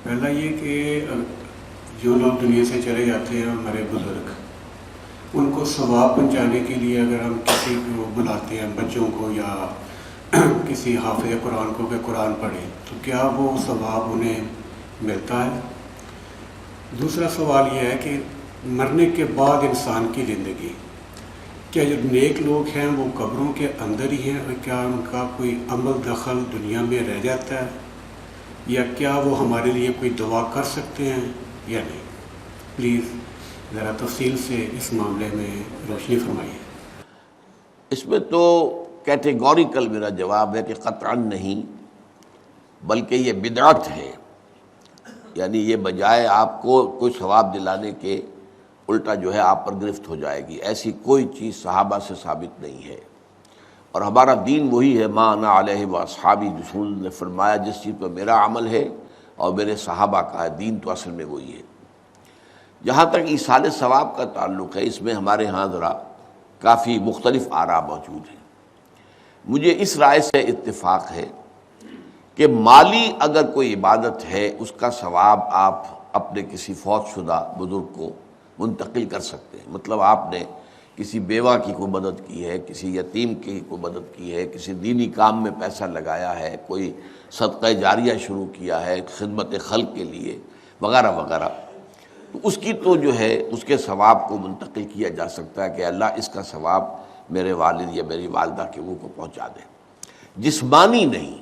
پہلا یہ کہ جو لوگ دنیا سے چلے جاتے ہیں ہمارے بزرگ، ان کو ثواب پہنچانے کے لیے اگر ہم کسی کو بلاتے ہیں، بچوں کو یا کسی حافظ قرآن کو کہ قرآن پڑھے، تو کیا وہ ثواب انہیں ملتا ہے؟ دوسرا سوال یہ ہے کہ مرنے کے بعد انسان کی زندگی، کیا جو نیک لوگ ہیں وہ قبروں کے اندر ہی ہیں، اور کیا ان کا کوئی عمل دخل دنیا میں رہ جاتا ہے، یا کیا وہ ہمارے لیے کوئی دعا کر سکتے ہیں یا نہیں؟ پلیز ذرا تفصیل سے اس معاملے میں روشنی فرمائیے۔ اس میں تو کیٹیگوریکل میرا جواب ہے کہ قطعاً نہیں، بلکہ یہ بدعت ہے، یعنی یہ بجائے آپ کو کوئی ثواب دلانے کے الٹا جو ہے آپ پر گرفت ہو جائے گی، ایسی کوئی چیز صحابہ سے ثابت نہیں ہے۔ اور ہمارا دین وہی ہے، ما انا علیہ واصحابی، رسول نے فرمایا جس چیز پر میرا عمل ہے اور میرے صحابہ کا ہے، دین تو اصل میں وہی ہے۔ جہاں تک ایصال ثواب کا تعلق ہے، اس میں ہمارے ہاں ذرا کافی مختلف آراء موجود ہیں۔ مجھے اس رائے سے اتفاق ہے کہ مالی اگر کوئی عبادت ہے، اس کا ثواب آپ اپنے کسی فوت شدہ بزرگ کو منتقل کر سکتے ہیں۔ مطلب آپ نے کسی بیوہ کی کوئی مدد کی ہے، کسی یتیم کی کوئی مدد کی ہے، کسی دینی کام میں پیسہ لگایا ہے، کوئی صدقہ جاریہ شروع کیا ہے خدمت خلق کے لیے وغیرہ وغیرہ، تو اس کی تو جو ہے اس کے ثواب کو منتقل کیا جا سکتا ہے کہ اللہ اس کا ثواب میرے والد یا میری والدہ کے منہ کو پہنچا دے۔ جسمانی نہیں،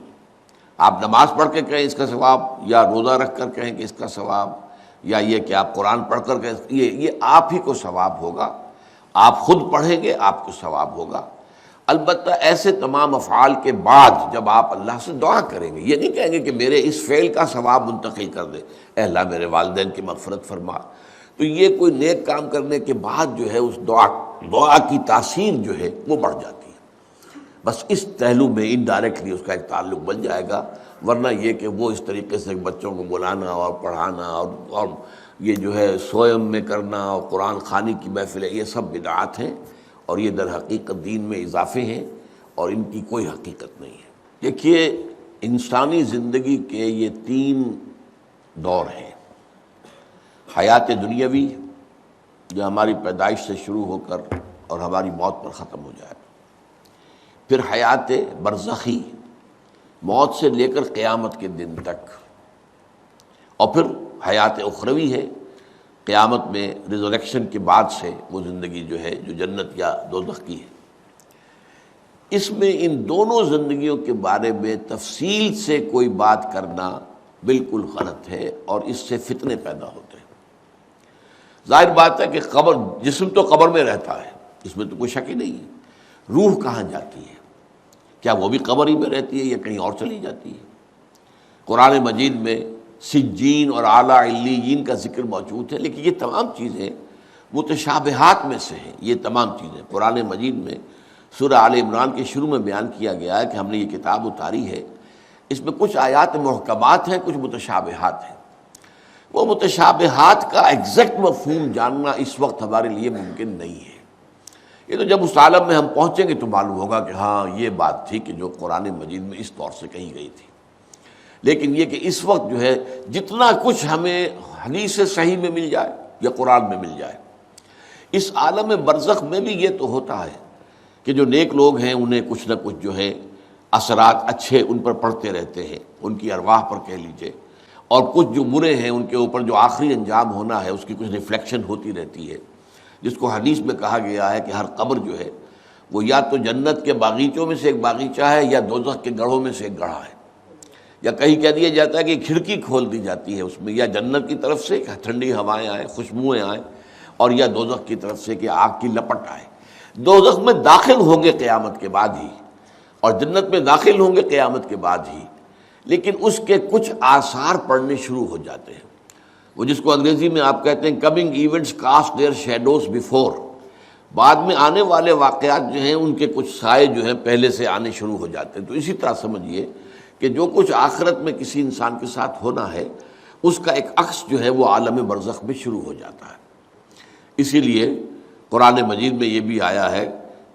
آپ نماز پڑھ کے کہیں اس کا ثواب، یا روزہ رکھ کر کہیں کہ اس کا ثواب، یا یہ کہ آپ قرآن پڑھ کر کہیں، یہ آپ ہی کو ثواب ہوگا، آپ خود پڑھیں گے آپ کو ثواب ہوگا۔ البتہ ایسے تمام افعال کے بعد جب آپ اللہ سے دعا کریں گے، یہ نہیں کہیں گے کہ میرے اس فعل کا ثواب منتقل کر دے، اے اللہ میرے والدین کی مغفرت فرما، تو یہ کوئی نیک کام کرنے کے بعد جو ہے اس دعا کی تاثیر جو ہے وہ بڑھ جاتی ہے۔ بس اس پہلو میں انڈائریکٹلی اس کا ایک تعلق بن جائے گا، ورنہ یہ کہ وہ اس طریقے سے بچوں کو بلانا اور پڑھانا اور یہ جو ہے سوئم میں کرنا اور قرآن خوانی کی محفلیں، یہ سب بدعات ہیں، اور یہ در حقیقت دین میں اضافے ہیں، اور ان کی کوئی حقیقت نہیں ہے۔ دیکھیے، انسانی زندگی کے یہ 3 دور ہیں: حیات دنیاوی، جو ہماری پیدائش سے شروع ہو کر اور ہماری موت پر ختم ہو جائے، پھر حیات برزخی، موت سے لے کر قیامت کے دن تک، اور پھر حیات اخروی ہے، قیامت میں ریزریکشن کے بعد سے وہ زندگی جو ہے جو جنت یا دوزخ کی ہے۔ اس میں ان دونوں زندگیوں کے بارے میں تفصیل سے کوئی بات کرنا بالکل غلط ہے، اور اس سے فتنے پیدا ہوتے ہیں۔ ظاہر بات ہے کہ قبر، جسم تو قبر میں رہتا ہے، اس میں تو کوئی شک ہی نہیں ہے، روح کہاں جاتی ہے؟ کیا وہ بھی قبر ہی میں رہتی ہے یا کہیں اور چلی جاتی ہے؟ قرآن مجید میں سجین اور اعلیٰ علیین کا ذکر موجود ہے، لیکن یہ تمام چیزیں متشابہات میں سے ہیں۔ یہ تمام چیزیں قرآن مجید میں سورہ آل عمران کے شروع میں بیان کیا گیا ہے کہ ہم نے یہ کتاب اتاری ہے، اس میں کچھ آیات محکمات ہیں، کچھ متشابہات ہیں۔ وہ متشابہات کا ایگزیکٹ مفہوم جاننا اس وقت ہمارے لیے ممکن نہیں ہے۔ یہ تو جب اس عالم میں ہم پہنچیں گے تو معلوم ہوگا کہ ہاں یہ بات تھی کہ جو قرآن مجید میں اس طور سے کہی گئی تھی۔ لیکن یہ کہ اس وقت جو ہے جتنا کچھ ہمیں حدیث صحیح میں مل جائے یا قرآن میں مل جائے، اس عالم برزخ میں بھی یہ تو ہوتا ہے کہ جو نیک لوگ ہیں انہیں کچھ نہ کچھ جو ہے اثرات اچھے ان پر پڑتے رہتے ہیں، ان کی ارواح پر کہہ لیجئے، اور کچھ جو برے ہیں ان کے اوپر جو آخری انجام ہونا ہے اس کی کچھ ریفلیکشن ہوتی رہتی ہے، جس کو حدیث میں کہا گیا ہے کہ ہر قبر جو ہے وہ یا تو جنت کے باغیچوں میں سے ایک باغیچہ ہے یا دوزخ کے گڑھوں میں سے ایک گڑھا ہے، یا کہیں کہہ دیا جاتا ہے کہ کھڑکی کھول دی جاتی ہے اس میں، یا جنت کی طرف سے ٹھنڈی ہوائیں آئیں، خوشبوئیں آئیں، اور یا دوزخ کی طرف سے کہ آگ کی لپٹ آئے۔ دوزخ میں داخل ہوں گے قیامت کے بعد ہی، اور جنت میں داخل ہوں گے قیامت کے بعد ہی، لیکن اس کے کچھ آثار پڑنے شروع ہو جاتے ہیں، وہ جس کو انگریزی میں آپ کہتے ہیں coming events cast their shadows before, بعد میں آنے والے واقعات جو ہیں ان کے کچھ سائے جو ہیں پہلے سے آنے شروع ہو جاتے ہیں۔ تو اسی طرح سمجھیے کہ جو کچھ آخرت میں کسی انسان کے ساتھ ہونا ہے اس کا ایک عکس جو ہے وہ عالم برزخ میں شروع ہو جاتا ہے۔ اسی لیے قرآن مجید میں یہ بھی آیا ہے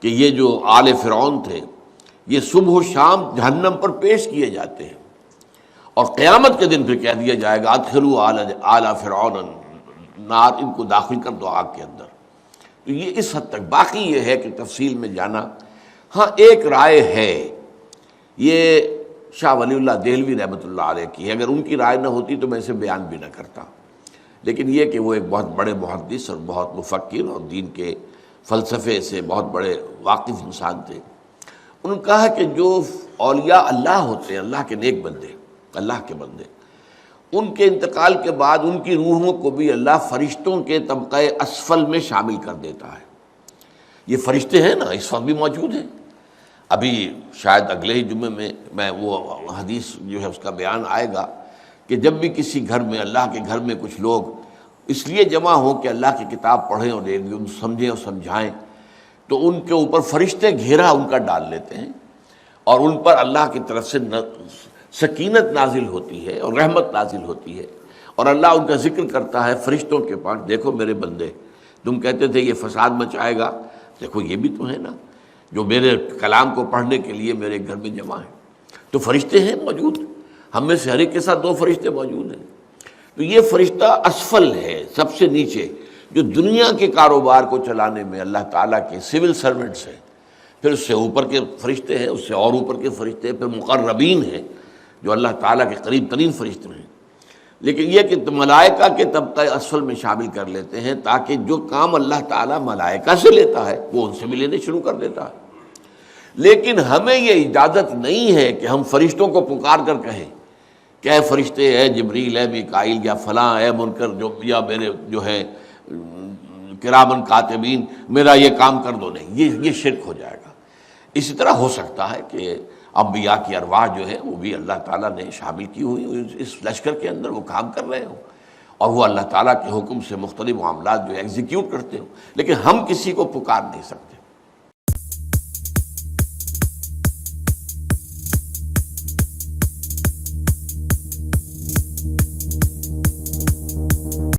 کہ یہ جو آل فرعون تھے یہ صبح و شام جہنم پر پیش کیے جاتے ہیں، اور قیامت کے دن پھر کہہ دیا جائے گا ادخلوا آل فرعون النار، ان کو داخل کر دو آگ کے اندر۔ تو یہ اس حد تک، باقی یہ ہے کہ تفصیل میں جانا، ہاں ایک رائے ہے، یہ شاہ ولی اللہ دہلوی رحمۃ اللہ علیہ کی ہے، اگر ان کی رائے نہ ہوتی تو میں اسے بیان بھی نہ کرتا، لیکن یہ کہ وہ ایک بہت بڑے محدث اور بہت مفکر اور دین کے فلسفے سے بہت بڑے واقف انسان تھے۔ انہوں نے کہا کہ جو اولیاء اللہ ہوتے ہیں، اللہ کے نیک بندے، اللہ کے بندے، ان کے انتقال کے بعد ان کی روحوں کو بھی اللہ فرشتوں کے طبقہ اسفل میں شامل کر دیتا ہے۔ یہ فرشتے ہیں نا، اس وقت بھی موجود ہیں، ابھی شاید اگلے ہی جمعے میں وہ حدیث جو ہے اس کا بیان آئے گا کہ جب بھی کسی گھر میں، اللہ کے گھر میں کچھ لوگ اس لیے جمع ہوں کہ اللہ کی کتاب پڑھیں اور سمجھیں اور سمجھائیں، تو ان کے اوپر فرشتے گھیرا ان کا ڈال لیتے ہیں، اور ان پر اللہ کی طرف سے سکینت نازل ہوتی ہے اور رحمت نازل ہوتی ہے، اور اللہ ان کا ذکر کرتا ہے فرشتوں کے پاس، دیکھو میرے بندے، تم کہتے تھے یہ فساد مچائے گا، دیکھو یہ بھی تو ہے نا جو میرے کلام کو پڑھنے کے لیے میرے گھر میں جمع ہیں۔ تو فرشتے ہیں موجود، ہم میں سے ہر ایک کے ساتھ 2 فرشتے موجود ہیں۔ تو یہ فرشتہ اسفل ہے، سب سے نیچے، جو دنیا کے کاروبار کو چلانے میں اللہ تعالیٰ کے سول سرونٹس ہیں، پھر اس سے اوپر کے فرشتے ہیں، اس سے اور اوپر کے فرشتے ہیں، پھر مقربین ہیں جو اللہ تعالیٰ کے قریب ترین فرشتے ہیں۔ لیکن یہ کہ ملائکہ کے طبقہ اسفل میں شامل کر لیتے ہیں تاکہ جو کام اللہ تعالیٰ ملائکہ سے لیتا ہے وہ ان سے بھی لینے شروع کر دیتا ہے۔ لیکن ہمیں یہ اجازت نہیں ہے کہ ہم فرشتوں کو پکار کر کہیں کہ اے فرشتے، اے جبریل، اے میکائیل، یا فلاں، اے منکر، جو یا میرے جو ہے کرامن کاتبین، میرا یہ کام کر دو۔ نہیں، یہ شرک ہو جائے گا۔ اسی طرح ہو سکتا ہے کہ انبیاء کی ارواح جو ہے وہ بھی اللہ تعالیٰ نے شامل کی ہوئی اس لشکر کے اندر، وہ کام کر رہے ہوں اور وہ اللہ تعالیٰ کے حکم سے مختلف معاملات جو ایگزیکیوٹ کرتے ہوں، لیکن ہم کسی کو پکار نہیں سکتے۔